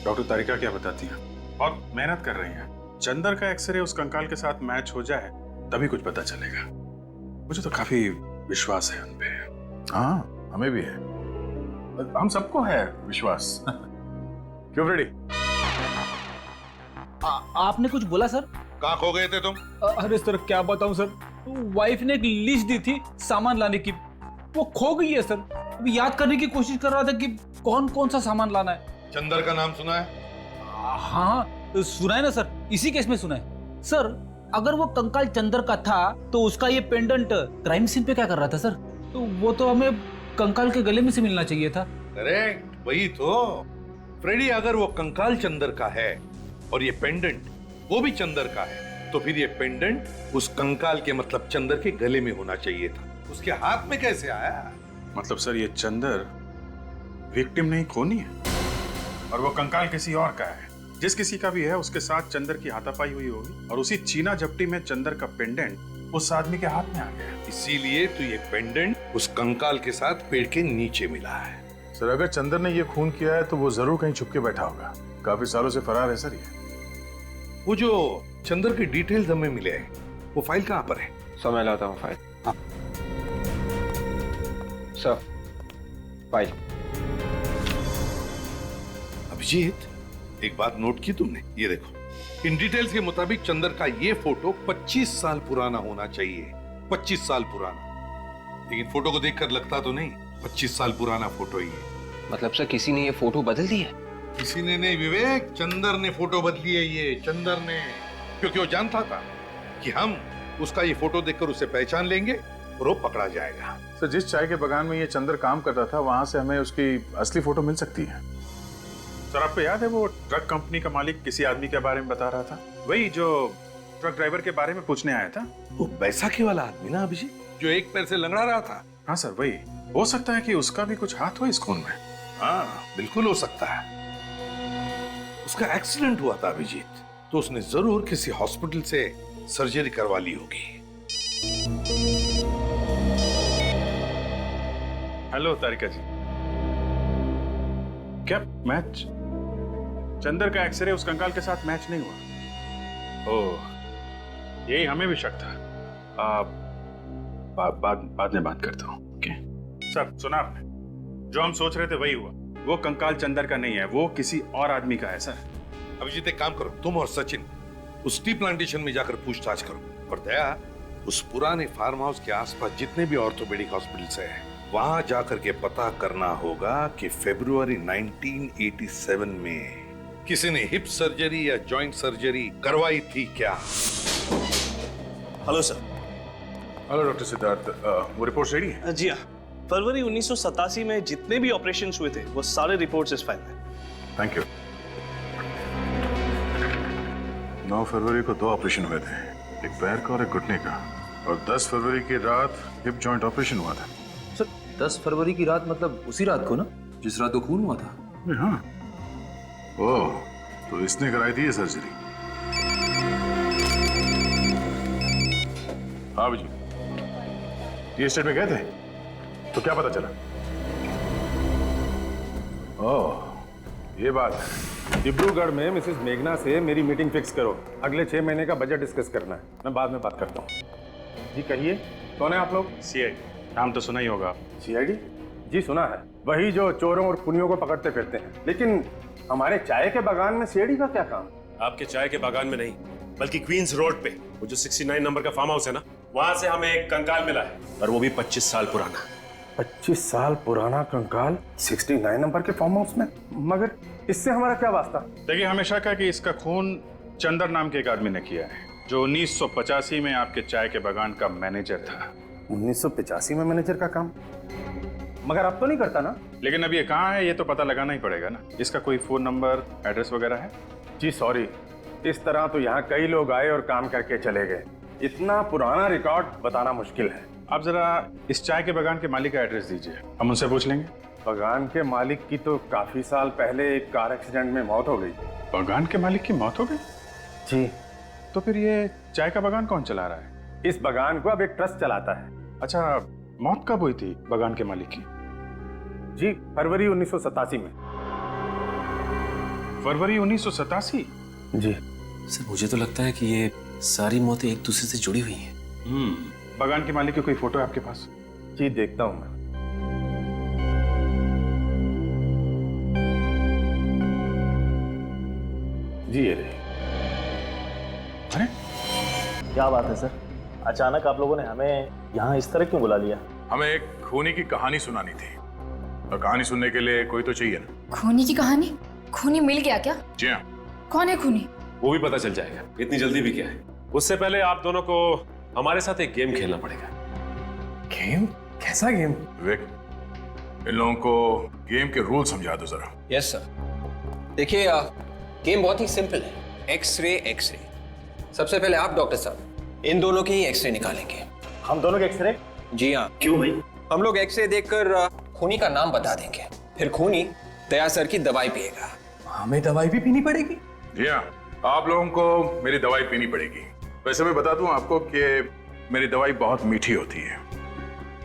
डॉक्टर तारिका क्या बताती हैं, बहुत मेहनत कर रही हैं। चंदर का एक्सरे उस कंकाल के साथ मैच हो जाए तभी कुछ पता चलेगा। मुझे तो काफी विश्वास है उन पे। हाँ, हमें भी है, हम सबको है विश्वास। क्यों रेडी? आपने कुछ बोला सर? कहाँ खो गए थे तुम? अरे सर, क्या बताऊं सर, वाइफ ने एक लिस्ट दी थी सामान लाने की, वो खो गई है सर। अभी याद करने की कोशिश कर रहा था कि कौन कौन सा सामान लाना है। चंदर का नाम सुना है? हाँ, सुना है ना सर, इसी केस में सुना है सर। अगर वो कंकाल चंदर का था तो उसका ये पेंडेंट क्राइम सीन पे क्या कर रहा था सर? तो वो तो हमें कंकाल के गले में से मिलना चाहिए था। करेक्ट, वही तो। फ्रेडी, अगर वो कंकाल चंदर का है और ये पेंडेंट वो भी चंदर का है, तो फिर ये पेंडेंट उस कंकाल के मतलब चंदर के गले में होना चाहिए था। उसके हाथ में कैसे आया? मतलब सर ये चंदर विक्टिम नहीं, खूनी है, और वो कंकाल किसी और का है। जिस किसी का भी है उसके साथ चंदर की हाथापाई हुई होगी और उसी चीना झपटी में चंदर का पेंडेंट उस आदमी के हाथ में आ गया। इसीलिए तो ये पेंडेंट उस कंकाल के साथ पेड़ के नीचे मिला है। सर अगर चंदर ने ये खून किया है तो वो जरूर कहीं छुप के बैठा होगा। काफी सालों से फरार है सर ये। वो जो चंदर की डिटेल्स हमें मिले हैं, वो फाइल कहाँ पर है? सर मैं लाता हूँ फाइल। हाँ सर, फाइल। अभिजीत, एक बात नोट की तुमने? ये देखो, इन डिटेल्स के मुताबिक चंदर का ये फोटो 25 साल पुराना होना चाहिए। 25 साल पुराना। लेकिन फोटो को देखकर लगता तो नहीं 25 साल पुराना फोटो ही है। मतलब सर किसी ने ये फोटो बदल दी है? किसी ने नहीं विवेक, चंदर ने फोटो बदली है। ये चंदर ने, क्योंकि वो जानता था कि हम उसका ये फोटो देखकर उसे पहचान लेंगे और वो पकड़ा जाएगा। सर जिस चाय के बागान में ये चंदर काम करता था वहां से हमें उसकी असली फोटो मिल सकती है। सर आपको याद है वो ट्रक कंपनी का मालिक किसी आदमी के बारे में बता रहा था, वही जो ट्रक ड्राइवर के बारे में पूछने आया था? वो बैसाखी वाला आदमी ना अभिजीत, जो एक पैर से लंगड़ा रहा था। हाँ सर वही। हो सकता है कि उसका भी कुछ हाथ हो इस खून में। हाँ बिल्कुल हो सकता है। उसका एक्सीडेंट हुआ था अभिजीत, तो उसने जरूर किसी हॉस्पिटल से सर्जरी करवा ली होगी। हेलो तारिका जी, क्या मैच? चंदर का एक्सरे उस कंकाल के साथ मैच नहीं हुआ। ओह, यही हमें भी शक था। बाद में बात करता हूँ। ओके सर, सुना आपने? जो हम सोच रहे थे वही हुआ। वो कंकाल चंदर का नहीं है, वो किसी और आदमी का है सर। अभिजीत एक काम करो, तुम और सचिन उस टी प्लांटेशन में जाकर पूछताछ करो। और दया, उस पुराने फार्म हाउस के आसपास जितने भी ऑर्थोपेडिक हॉस्पिटल्स हैं, वहां जाकर के पता करना होगा कि फरवरी 1987 में किसी ने हिप सर्जरी या जॉइंट सर्जरी करवाई थी क्या? Hello sir. Hello doctor Siddharth, वो रिपोर्ट रेडी है? जी हाँ, फरवरी 1987 में जितने भी ऑपरेशंस हुए थे वो सारे रिपोर्ट्स इस फाइल में। Thank you. 9 फरवरी को 2 ऑपरेशन हुए थे, एक पैर का और एक घुटने का, और 10 फरवरी की रात हिप जॉइंट ऑपरेशन हुआ था। सर 10 फरवरी की रात मतलब उसी रात को ना, जिस रात को खून हुआ था? हाँ। ओह, तो इसने कराई थी ये सर्जरी? हाँ जी, ये स्टेट में गए थे तो क्या पता चला? ओह, ये बात है। डिब्रूगढ़ में मिसेस मेघना से मेरी मीटिंग फिक्स करो। अगले 6 महीने का बजट डिस्कस करना है। मैं बाद में बात करता हूँ। जी कहिए, कौन है आप लोग? सीआईडी। नाम तो सुना ही होगा। सीआईडी? जी सुना है, वही जो चोरों और खूनियों को पकड़ते फिरते हैं। लेकिन हमारे चाय के बागान में सीआईडी का क्या काम? आपके चाय के बागान में नहीं, बल्कि क्वींस रोड पे वो जो 69 नंबर का फार्म हाउस है ना, वहां से हमें एक कंकाल मिला है, और वो भी 25 साल पुराना। 25 साल पुराना कंकाल 69 नंबर के फार्म हाउस में? मगर इससे हमारा क्या वास्ता? देखिए, हमेशा कहा कि इसका खून चंदर नाम के एक आदमी ने किया है, जो 1985 में आपके चाय के बागान का मैनेजर था। 1985 में मैनेजर का काम? मगर अब तो नहीं करता ना? लेकिन अब ये कहाँ है ये तो पता लगाना ही पड़ेगा ना। इसका कोई फोन नंबर, एड्रेस वगैरह है? जी सॉरी, इस तरह तो यहाँ कई लोग आए और काम करके चले गए। इतना पुराना रिकॉर्ड बताना मुश्किल है। आप जरा इस चाय के बागान के मालिक का एड्रेस दीजिए, हम उनसे पूछ लेंगे। बागान के मालिक की तो काफी साल पहले एक कार एक्सीडेंट में मौत हो गई। बागान के मालिक की मौत हो गई? जी। तो फिर ये चाय का बागान कौन चला रहा है? इस बागान को अब एक ट्रस्ट चलाता है। अच्छा, मौत कब हुई थी बागान के मालिक की? जी फरवरी 1987 में। फरवरी 1987? जी सर, मुझे तो लगता है कि ये सारी मौतें एक दूसरे से जुड़ी हुई हैं। बागान के मालिक की कोई फोटो है आपके पास? जी देखता हूं मैं। जी ये रही। अरे क्या बात है सर, अचानक आप लोगों ने हमें यहाँ इस तरह क्यों बुला लिया? हमें एक खूनी की कहानी सुनानी थी, और कहानी सुनने के लिए कोई तो चाहिए ना। खूनी की कहानी? खूनी मिल गया क्या? जी हाँ। कौन है खूनी? वो भी पता चल जाएगा, इतनी जल्दी भी क्या है। उससे पहले आप दोनों को हमारे साथ एक गेम खेलना पड़ेगा। गेम? कैसा गेम? विवेक, इन लोगों को गेम के रूल समझा दो जरा। Yes sir. देखिए गेम बहुत ही सिंपल है, एक्सरे एक्सरे। सबसे पहले आप डॉक्टर साहब इन दोनों के ही एक्सरे निकालेंगे। हम दोनों के एक्सरे? जी हाँ। क्यों भाई? हम लोग एक्सरे देखकर खूनी का नाम बता देंगे, फिर खूनी दया सर की दवाई पिएगा। हमें दवाई भी पीनी पड़ेगी? जी हाँ, आप लोगों को मेरी दवाई पीनी पड़ेगी। वैसे मैं बता दूं आपको कि मेरी दवाई बहुत मीठी होती है।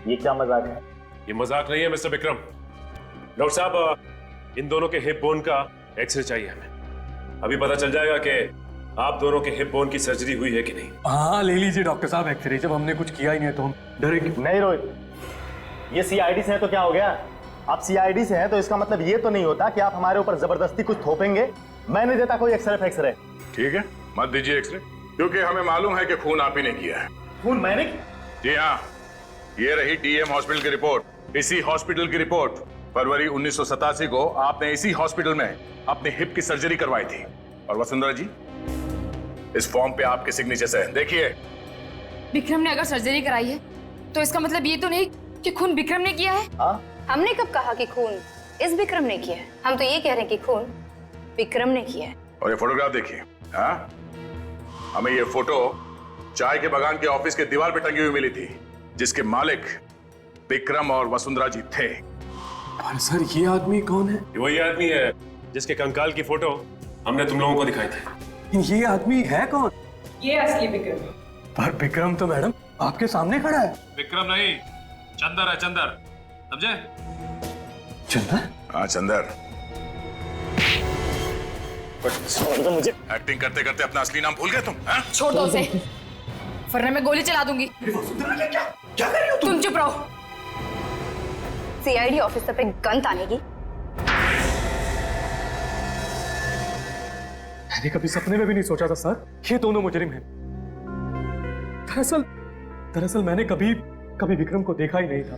ये क्या मजाक है? ये मजाक नहीं है मिस्टर विक्रम। डॉक्टर साहब, इन दोनों के हिप बोन का एक्सरे चाहिए हमें। अभी पता चल जाएगा कि आप दोनों के हिप बोन की सर्जरी हुई है कि नहीं। हाँ ले लीजिए डॉक्टर साहब एक्सरे, जब हमने कुछ किया ही नहीं तो हम डरेंगे नहीं रोहित, ये सीआईडी से है तो क्या हो गया? आप सीआईडी से हैं तो इसका मतलब ये तो नहीं होता कि आप हमारे ऊपर जबरदस्ती कुछ थोपेंगे। मैं नहीं देता कोई एक्सरे। ठीक है, मत दीजिए एक्सरे, क्योंकि हमें मालूम है कि खून आप ही ने किया है। खून मैंने? जी हाँ, ये रही डीएम हॉस्पिटल की रिपोर्ट। इसी हॉस्पिटल की रिपोर्ट। फरवरी 1987 को आपने इसी हॉस्पिटल में अपने हिप की सर्जरी करवाई थी। और वसुंधरा जी, इस फॉर्म पे आपके सिग्नेचर है, देखिए। विक्रम ने अगर सर्जरी कराई है तो इसका मतलब ये तो नहीं कि खून विक्रम ने किया है। हमने कब कहा कि खून इस विक्रम ने किया है? हम तो ये कह रहे हैं कि खून विक्रम ने किया है। और ये फोटोग्राफ देखिए। हाँ, हमें ये फोटो चाय के बागान के ऑफिस के दीवार पे टंगी हुई मिली थी, जिसके मालिक विक्रम और वसुंधरा जी थे। पर सर ये आदमी कौन है? वही आदमी है जिसके कंकाल की फोटो हमने तुम लोगों को दिखाई थी। ये आदमी है कौन? ये असली विक्रम। पर विक्रम तो मैडम आपके सामने खड़ा है। विक्रम नहीं, चंदर है, चंदर, समझे? चंदर? हाँ चंदर। तो मुझे एक्टिंग करते करते अपना असली नाम भूल गए तुम? हाँ? छोड़ दो उसे, वरना मैं गोली चला दूंगी। क्या कर रही हो तुम? चुप रहो। सीआईडी ऑफिसर पे गन तानेगी? मैंने कभी सपने में भी नहीं सोचा था सर ये दोनों मुजरिम हैं। दरअसल मैंने कभी विक्रम को देखा ही नहीं था,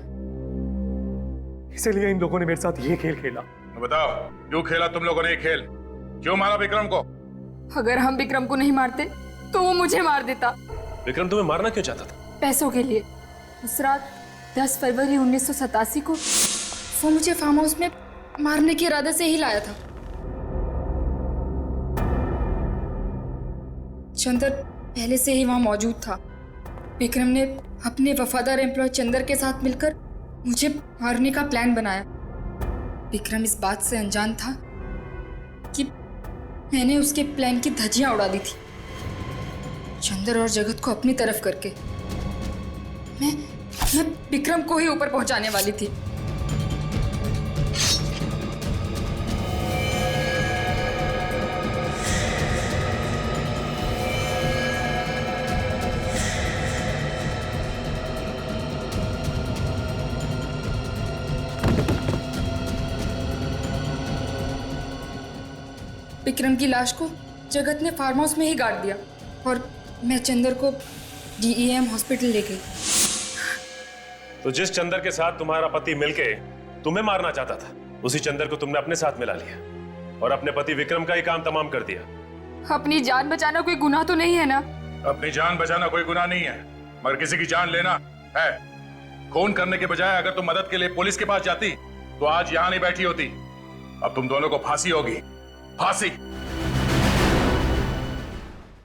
इसीलिए इन लोगों ने मेरे साथ ये खेल खेला। बताओ, क्यों खेला तुम लोगों ने ये खेल? क्यों मारा विक्रम को? अगर हम विक्रम को नहीं मारते तो वो मुझे मार देता। विक्रम तुम्हें मारना क्यों चाहता था? पैसों के लिए। उस रात 10 फरवरी 1987 को वो मुझे फार्म हाउस में मारने के इरादे से ही लाया था। चंदर पहले से ही वहां मौजूद था। विक्रम ने अपने वफादार एम्प्लॉय चंदर के साथ मिलकर मुझे मारने का प्लान बनाया। विक्रम इस बात से अनजान था कि मैंने उसके प्लान की धज्जियां उड़ा दी थी, चंदर और जगत को अपनी तरफ करके। मैं विक्रम को ही ऊपर पहुंचाने वाली थी। विक्रम की लाश को जगत ने फार्म हाउस में ही गाड़ दिया और मैं चंदर को डीईएम हॉस्पिटल ले गई। तो जिस चंदर के साथ तुम्हारा पति मिलके तुम्हें मारना चाहता था, उसी चंदर को तुमने अपने साथ मिला लिया और अपने पति विक्रम का ही काम तमाम कर दिया। अपनी जान बचाना कोई गुनाह तो नहीं है ना? अपनी जान बचाना कोई गुनाह नहीं है, मगर किसी की जान लेना है। खून करने के बजाय अगर तुम मदद के लिए पुलिस के पास जाती तो आज यहां नहीं बैठी होती। अब तुम दोनों को फांसी होगी, फांसी।